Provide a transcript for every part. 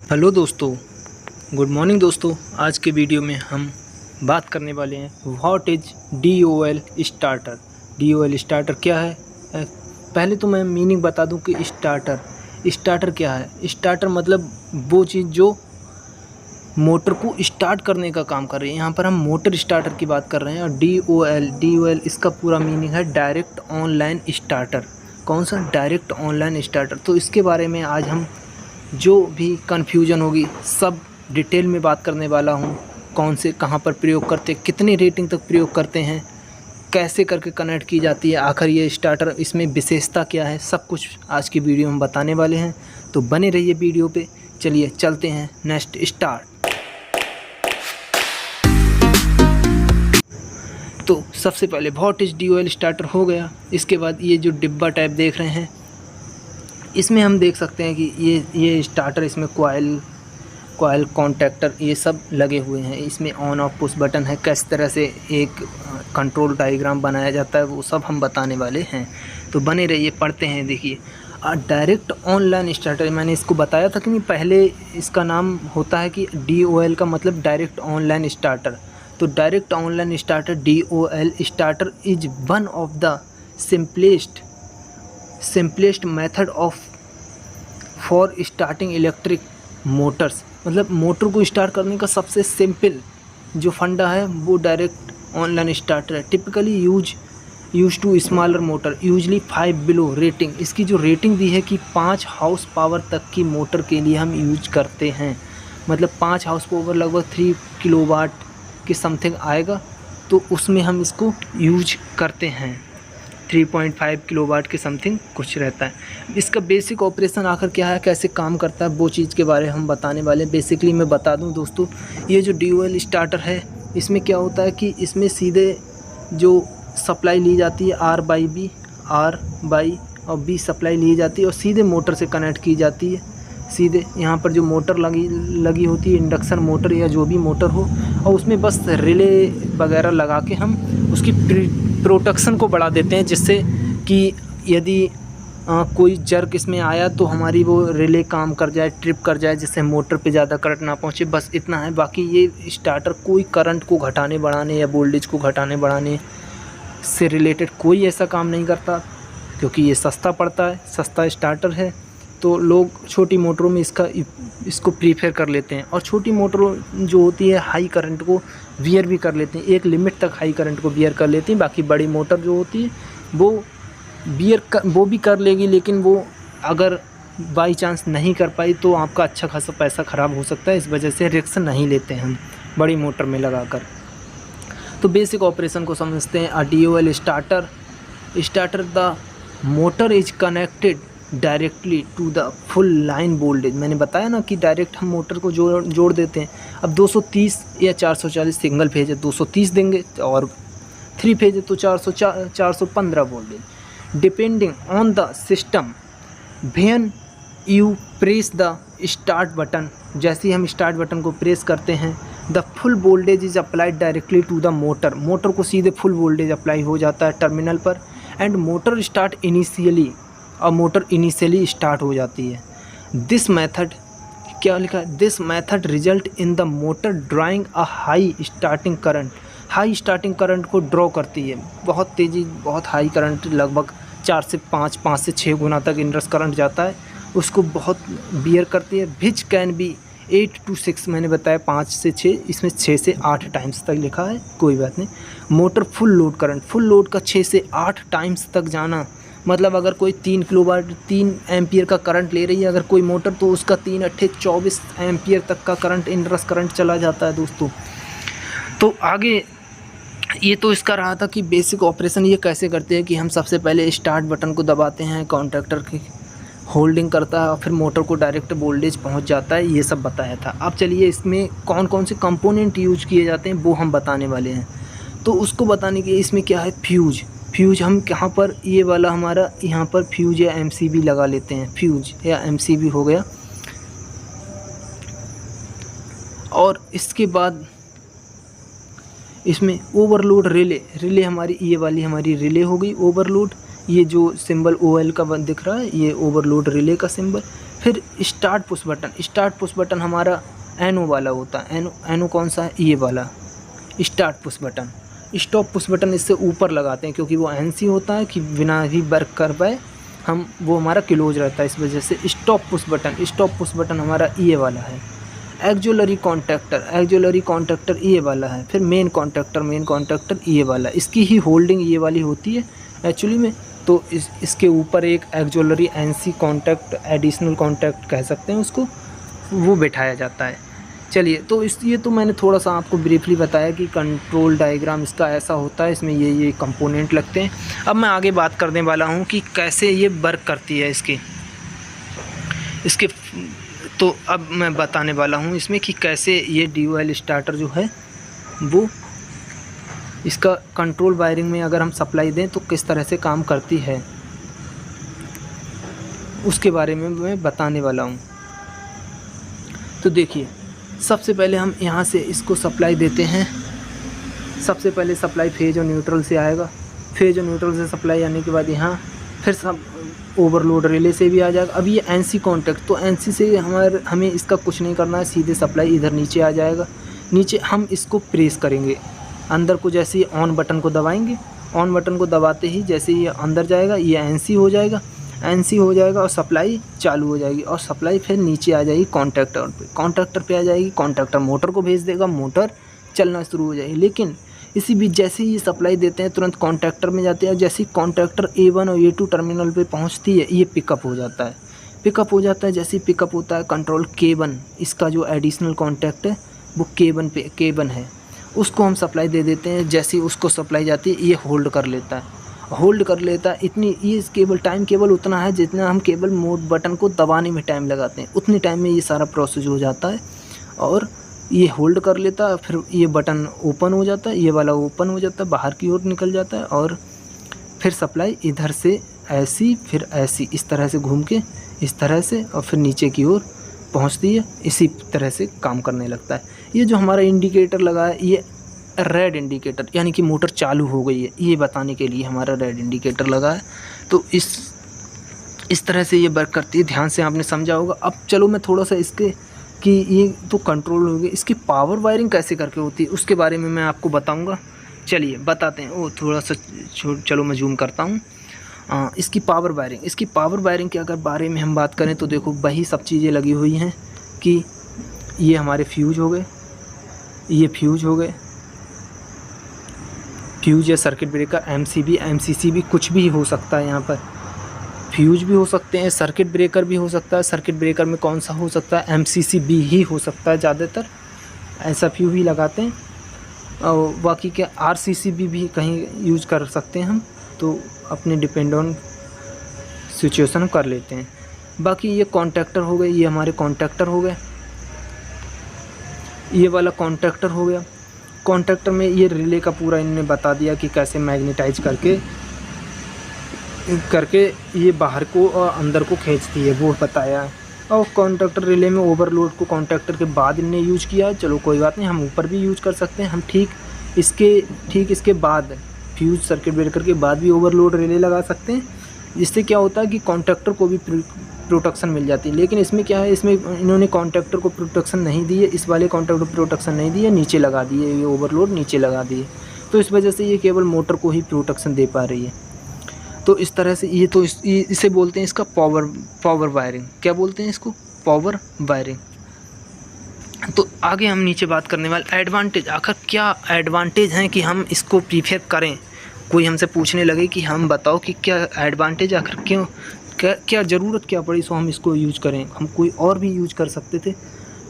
Hello दोस्तों, good morning दोस्तों। आज के वीडियो में हम बात करने वाले हैं what is DOL starter. DOL starter क्या है? पहले तो मैं मीनिंग बता दूं कि स्टार्टर क्या है। स्टार्टर मतलब वो चीज़ जो मोटर को स्टार्ट करने का काम कर रही है। यहाँ पर हम मोटर स्टार्टर की बात कर रहे हैं। और DOL इसका पूरा मीनिंग है डायरेक्ट ऑनलाइन स्टार्टर। कौन सा? Direct online starter. तो इसके बारे में आज हम जो भी कन्फ्यूजन होगी सब डिटेल में बात करने वाला हूँ। कौन से कहाँ पर प्रयोग करते, कितने रेटिंग तक प्रयोग करते हैं, कैसे करके कनेक्ट की जाती है, आखिर ये स्टार्टर इसमें विशेषता क्या है, सब कुछ आज की वीडियो में बताने वाले हैं। तो बने रहिए वीडियो पे। चलिए चलते हैं नेक्स्ट स्टार्ट। तो सबसे पहले व्हाट इज DOL स्टार्टर हो गया। इसके बाद ये जो डिब्बा टाइप देख रहे हैं, इसमें हम देख सकते हैं कि ये स्टार्टर, इसमें कॉइल कॉन्टैक्टर ये सब लगे हुए हैं। इसमें ऑन ऑफ पुश बटन है। किस तरह से एक कंट्रोल डायग्राम बनाया जाता है वो सब हम बताने वाले हैं। तो बने रहिए, पढ़ते हैं। देखिए, डायरेक्ट ऑनलाइन स्टार्टर, मैंने इसको बताया था कि नहीं पहले, इसका नाम होता है कि DOL का मतलब डायरेक्ट ऑनलाइन स्टार्टर। तो direct online starter DOL starter is one of the simplest method of for starting electric motors. मतलब मोटर को स्टार्ट करने का सबसे सिंपल जो फंडा है वो डायरेक्ट ऑनलाइन स्टार्टर है। Typically use to smaller motor usually 5 below rating. इसकी जो रेटिंग दी है कि 5 हाउस पावर तक की मोटर के लिए हम यूज करते हैं। मतलब 5 हाउस पावर लगभग 3 किलोवाट के समथिंग आएगा, तो उसमें हम इसको यूज करते हैं। 3.5 किलोवाट के समथिंग कुछ रहता है। इसका बेसिक ऑपरेशन आखिर क्या है, कैसे काम करता है, वो चीज़ के बारे में हम बताने वाले हैं। बेसिकली मैं बता दूं दोस्तों, ये जो DOL स्टार्टर है इसमें क्या होता है कि इसमें सीधे जो सप्लाई ली जाती है R बाई और B सप्लाई ली जाती है और सीधे मोटर से कनेक्ट की जाती है। सीधे यहाँ पर जो मोटर लगी होती है, इंडक्शन मोटर या जो भी मोटर हो, और उसमें बस रिले वगैरह लगा के हम उसकी प्रोटेक्शन को बढ़ा देते हैं, जिससे कि यदि कोई जर्क इसमें आया तो हमारी वो रिले काम कर जाए, ट्रिप कर जाए, जिससे मोटर पे ज़्यादा करंट ना पहुँचे। बस इतना है। बाकी ये स्टार्टर कोई करंट को घटाने बढ़ाने या वोल्टेज को घटाने बढ़ाने से रिलेटेड कोई ऐसा काम नहीं करता, क्योंकि ये सस्ता पड़ता है, सस्ता स्टार्टर है। तो लोग छोटी मोटरों में इसको प्रीफर कर लेते हैं। और छोटी मोटरों जो होती है हाई करंट को बियर भी कर लेते हैं, एक लिमिट तक हाई करंट को बियर कर लेती हैं। बाकी बड़ी मोटर जो होती है वो भी कर लेगी, लेकिन वो अगर बाई चांस नहीं कर पाई तो आपका अच्छा खासा पैसा ख़राब हो सकता है। इस वजह से रिस्क नहीं लेते हैं हम बड़ी मोटर में लगाकर। तो बेसिक ऑपरेशन को समझते हैं। DOL starter the motor is connected directly to the full line voltage. मैंने बताया ना कि डायरेक्ट हम मोटर को जोड़ देते हैं। अब 230 या 440 सिंगल फेज है 230 देंगे, और 3 फेज है तो 415 voltage, depending on the system. When you press the start button, जैसे ही हम स्टार्ट बटन को प्रेस करते हैं, the full voltage is applied directly to the motor को सीधे फुल वोल्टेज अप्लाई हो जाता है टर्मिनल पर, एंड मोटर इनिशियली स्टार्ट हो जाती है। दिस मेथड, क्या लिखा है, this method result in the motor drawing a high starting current. High starting current को ड्रॉ करती है, बहुत तेज़ी, बहुत हाई करंट, लगभग 4 से 5 से 6 गुना तक इंडक्शन करंट जाता है, उसको बहुत बियर करती है। विच कैन बी 8 to 6, मैंने बताया 5 से 6, इसमें 6 से 8 टाइम्स तक लिखा है, कोई बात नहीं। मोटर फुल लोड का 6 से 8 टाइम्स तक जाना, मतलब अगर कोई 3 किलोवाट 3 एम्पियर का करंट ले रही है अगर कोई मोटर, तो उसका 3 अट्ठे 24 एम्पियर तक का करंट, इंडक्शन करंट चला जाता है दोस्तों। तो आगे ये तो इसका रहा था कि बेसिक ऑपरेशन ये कैसे करते हैं, कि हम सबसे पहले स्टार्ट बटन को दबाते हैं, कॉन्टैक्टर की होल्डिंग करता है और फिर मोटर को डायरेक्ट वोल्टेज पहुंच जाता है, ये सब बताया था। अब चलिए इसमें कौन कौन से कंपोनेंट यूज किए जाते हैं वो हम बताने वाले हैं। तो उसको बताने के इसमें क्या है, फ्यूज हम कहाँ पर, ये वाला हमारा यहाँ पर फ्यूज या MCB लगा लेते हैं, फ्यूज या MCB हो गया। और इसके बाद इसमें ओवरलोड रिले हमारी, ये वाली हमारी रिले हो गई ओवरलोड। ये जो सिंबल OL का दिख रहा है ये ओवरलोड रिले का सिंबल। फिर स्टार्ट पुश बटन हमारा एनो वाला होता है। एनो कौन सा है? ये वाला start push button. Stop push button इससे ऊपर लगाते हैं क्योंकि वो एनसी होता है कि बिना ही वर्क कर पाए हम, वो हमारा क्लोज रहता है, इस वजह से स्टॉप पुश बटन हमारा ये वाला है। एक्जुलरी कॉन्टैक्टर ये वाला है। फिर मेन कॉन्टैक्टर ये वाला, इसकी ही होल्डिंग ये वाली होती है एक्चुअली में। तो इसके ऊपर एक auxiliary NC contact, additional contact कह सकते हैं उसको, वो बैठाया जाता है। चलिए, तो ये तो मैंने थोड़ा सा आपको ब्रीफली बताया कि कंट्रोल डायग्राम इसका ऐसा होता है, इसमें ये कंपोनेंट लगते हैं। अब मैं आगे बात करने वाला हूँ कि कैसे ये वर्क करती है इसके तो अब मैं बताने वाला हूँ इसमें कि कैसे ये DOL स्टार्टर जो है वो इसका कंट्रोल वायरिंग में अगर हम सप्लाई दें तो किस तरह से काम करती है, उसके बारे में मैं बताने वाला हूँ। तो देखिए, सबसे पहले हम यहाँ से इसको सप्लाई देते हैं। सबसे पहले सप्लाई फेज और न्यूट्रल से आएगा। फेज और न्यूट्रल से सप्लाई आने के बाद यहाँ फिर सब ओवरलोड रिले से भी आ जाएगा। अब ये एनसी कॉन्टैक्ट, तो एनसी से हमें इसका कुछ नहीं करना है, सीधे सप्लाई इधर नीचे आ जाएगा। नीचे हम इसको प्रेस करेंगे अंदर को, जैसे ही ऑन बटन को दबाएंगे, ऑन बटन को दबाते ही जैसे ये अंदर जाएगा ये एनसी हो जाएगा और सप्लाई चालू हो जाएगी। और सप्लाई फिर नीचे आ जाएगी कॉन्टैक्टर पे आ जाएगी। कॉन्टैक्टर मोटर को भेज देगा, मोटर चलना शुरू हो जाएगी। लेकिन इसी बीच जैसे ही ये सप्लाई देते हैं तुरंत कॉन्टैक्टर में जाते हैं। जैसे ही कॉन्टैक्टर A1 और A2 टर्मिनल पे पहुंचती है, ये पिकअप हो जाता है। जैसे ही पिकअप होता है, कंट्रोल K1, इसका जो एडिशनल कॉन्टैक्ट है वो K1 है, उसको हम सप्लाई दे देते हैं। जैसे ही उसको सप्लाई जाती है, ये होल्ड कर लेता है। इतनी ये टाइम केवल उतना है जितना हम केवल मोड बटन को दबाने में टाइम लगाते हैं, उतने टाइम में ये सारा प्रोसेस हो जाता है और ये होल्ड कर लेता है। फिर ये बटन ओपन हो जाता है, ये वाला ओपन हो जाता है, बाहर की ओर निकल जाता है और फिर सप्लाई इधर से ऐसी फिर ऐसी इस तरह से घूम के इस तरह से और फिर नीचे की ओर पहुंचती है। इसी तरह से काम करने लगता है। ये जो हमारा इंडिकेटर लगा है, ये रेड इंडिकेटर, यानी कि मोटर चालू हो गई है, ये बताने के लिए हमारा रेड इंडिकेटर लगा है। तो इस तरह से ये वर्क करती है। ध्यान से आपने समझा होगा। अब चलो मैं थोड़ा सा इसके कि ये तो कंट्रोल हो गई, इसकी पावर वायरिंग कैसे करके होती है उसके बारे में मैं आपको बताऊंगा। चलिए बताते हैं। थोड़ा सा चलो मैं जूम करता हूँ। इसकी पावर वायरिंग के अगर बारे में हम बात करें तो देखो वही सब चीज़ें लगी हुई हैं कि ये हमारे फ्यूज हो गए, फ्यूज या सर्किट ब्रेकर, MCB, MCC कुछ भी हो सकता है। यहाँ पर फ्यूज भी हो सकते हैं, सर्किट ब्रेकर भी हो सकता है। सर्किट ब्रेकर में कौन सा हो सकता है? MCC ही हो सकता है, ज़्यादातर ऐसा फ्यूज ही लगाते हैं। और बाकी के RCC भी कहीं यूज कर सकते हैं हम, तो अपने डिपेंड ऑन सिचुएशन कर लेते हैं। बाकी ये कॉन्टैक्टर हो गए, ये हमारे कॉन्टैक्टर हो गए, ये वाला कॉन्टैक्टर हो गया। कॉन्टैक्टर में ये रिले का पूरा इन्होंने बता दिया कि कैसे मैग्नेटाइज करके ये बाहर को और अंदर को खींचती है, वो बताया है। और कॉन्टैक्टर रिले में ओवरलोड को कॉन्टैक्टर के बाद इन्होंने यूज किया है। चलो कोई बात नहीं, हम ऊपर भी यूज कर सकते हैं। हम ठीक इसके बाद फ्यूज सर्किट ब्रेकर के बाद भी ओवरलोड रिले लगा सकते हैं, जिससे क्या होता है कि कॉन्टैक्टर को भी प्रोटेक्शन मिल जाती है। लेकिन इसमें क्या है, इसमें इन्होंने कॉन्टैक्टर को प्रोटेक्शन नहीं दी है, इस वाले कॉन्टैक्टर को प्रोटेक्शन नहीं दी है, नीचे लगा दिए, ये ओवरलोड नीचे लगा दिए। तो इस वजह से ये केवल मोटर को ही प्रोटेक्शन दे पा रही है। तो इस तरह से ये तो इसे बोलते हैं इसका पावर वायरिंग। क्या बोलते हैं इसको? Power wiring. तो आगे हम नीचे बात करने वाले एडवांटेज। आखिर क्या एडवांटेज हैं कि हम इसको प्रीफर करें? कोई हमसे पूछने लगे कि हम बताओ कि क्या एडवांटेज, आखिर क्यों, क्या ज़रूरत क्या पड़ी सो हम इसको यूज करें, हम कोई और भी यूज कर सकते थे।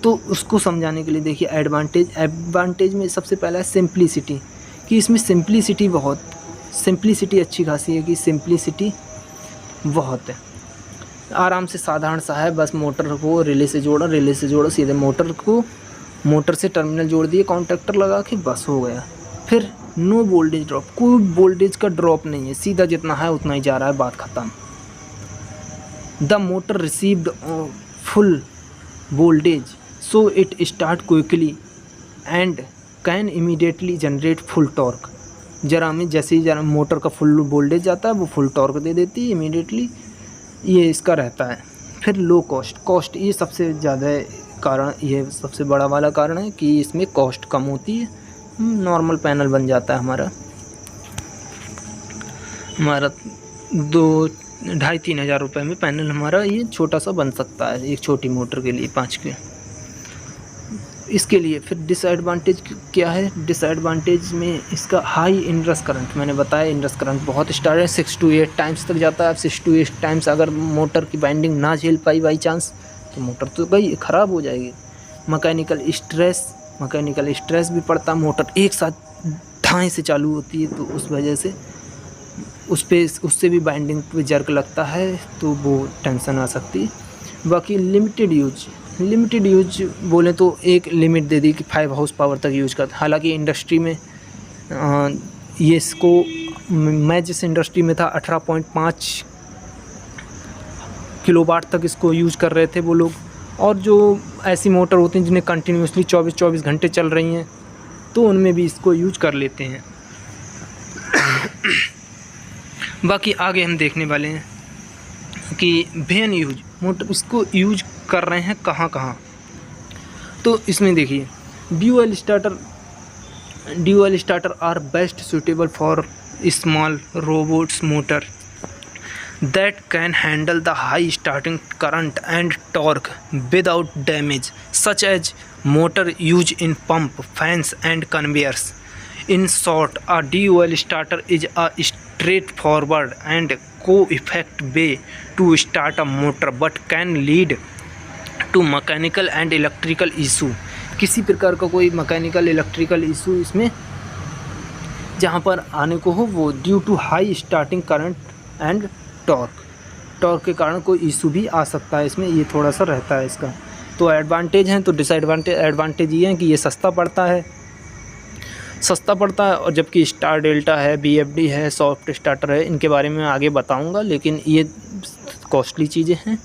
तो उसको समझाने के लिए देखिए एडवांटेज में सबसे पहला है सिंप्लिसिटी, कि इसमें सिंप्लिसिटी अच्छी खासी है, कि सिंप्लिसिटी बहुत है। आराम से साधारण सा है, बस मोटर को रिले से जोड़ा, सीधे मोटर से टर्मिनल जोड़ दिए कॉन्टैक्टर लगा के, बस हो गया। फिर नो वोल्टेज ड्रॉप, कोई वोल्टेज का ड्रॉप नहीं है, सीधा जितना है उतना ही जा रहा है, बात ख़त्म। The motor received full voltage so it start quickly and can immediately generate full torque. जैसे ही मोटर का फुल वोल्टेज जाता है वो फुल टॉर्क दे देती है इमीडिएटली, ये इसका रहता है। फिर लो कॉस्ट ये सबसे ज़्यादा कारण, ये सबसे बड़ा वाला कारण है कि इसमें कॉस्ट कम होती है। नॉर्मल पैनल बन जाता है हमारा 2-2.5-3 हज़ार रुपये में पैनल हमारा ये छोटा सा बन सकता है एक छोटी मोटर के लिए 5 के। इसके लिए फिर डिसएडवांटेज क्या है? डिसएडवांटेज में इसका हाई इनरश करंट, मैंने बताया इनरश करंट बहुत स्टार्ट है, 6 to 8 टाइम्स तक जाता है। अब 6 to 8 टाइम्स अगर मोटर की बाइंडिंग ना झेल पाई बाई चांस तो मोटर तो गई, ख़राब हो जाएगी। मैकेनिकल स्ट्रेस भी पड़ता, मोटर एक साथ ढाई से चालू होती है तो उस वजह से उससे भी बाइंडिंग पे जर्क लगता है, तो वो टेंशन आ सकती है। बाकी लिमिटेड यूज बोले तो एक लिमिट दे दी कि 5 हाउस पावर तक यूज करता। हालांकि इंडस्ट्री में ये इसको, मैं जिस इंडस्ट्री में था 18.5 किलोवाट तक इसको यूज कर रहे थे वो लोग। और जो ऐसी मोटर होती हैं जिन्हें कंटिन्यूसली 24 घंटे चल रही हैं तो उनमें भी इसको यूज कर लेते हैं। बाकी आगे हम देखने वाले हैं कि वेन यूज मोटर इसको यूज कर रहे हैं कहाँ। तो इसमें देखिए dual starter are best suitable for small robots motor that can handle the high starting current and torque without damage, such as motor used in pump, fans and conveyors. In short, a dual starter is a straightforward and co-effective way to start a motor but can lead to mechanical and electrical issue. किसी प्रकार का कोई mechanical electrical issue इसमें जहाँ पर आने को हो वो due to high starting current and torque के कारण कोई इशू भी आ सकता है इसमें, ये थोड़ा सा रहता है इसका। तो एडवांटेज हैं, तो एडवांटेज ये है कि ये सस्ता पड़ता है और जबकि स्टार डेल्टा है, BFD है, सॉफ्ट स्टार्टर है, इनके बारे में आगे बताऊंगा, लेकिन ये कॉस्टली चीज़ें हैं।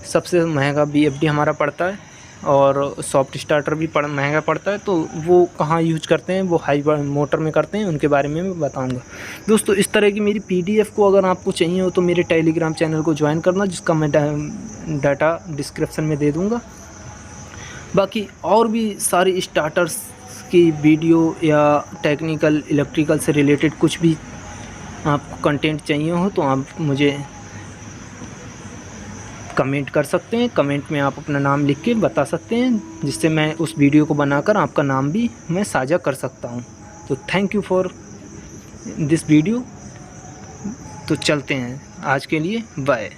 सबसे महंगा BFD हमारा पड़ता है और सॉफ्ट स्टार्टर भी महंगा पड़ता है। तो वो कहाँ यूज करते हैं, वो हाई मोटर में करते हैं, उनके बारे में मैं बताऊंगा। दोस्तों इस तरह की मेरी PDF को अगर आपको चाहिए हो तो मेरे टेलीग्राम चैनल को ज्वाइन करना, जिसका मैं डाटा डिस्क्रिप्शन में दे दूंगा। बाकी और भी सारी स्टार्टर्स की वीडियो या टेक्निकल इलेक्ट्रिकल से रिलेटेड कुछ भी आपको कंटेंट चाहिए हो तो आप मुझे कमेंट कर सकते हैं। कमेंट में आप अपना नाम लिख के बता सकते हैं, जिससे मैं उस वीडियो को बनाकर आपका नाम भी मैं साझा कर सकता हूं। तो thank you for this video. तो चलते हैं, आज के लिए बाय।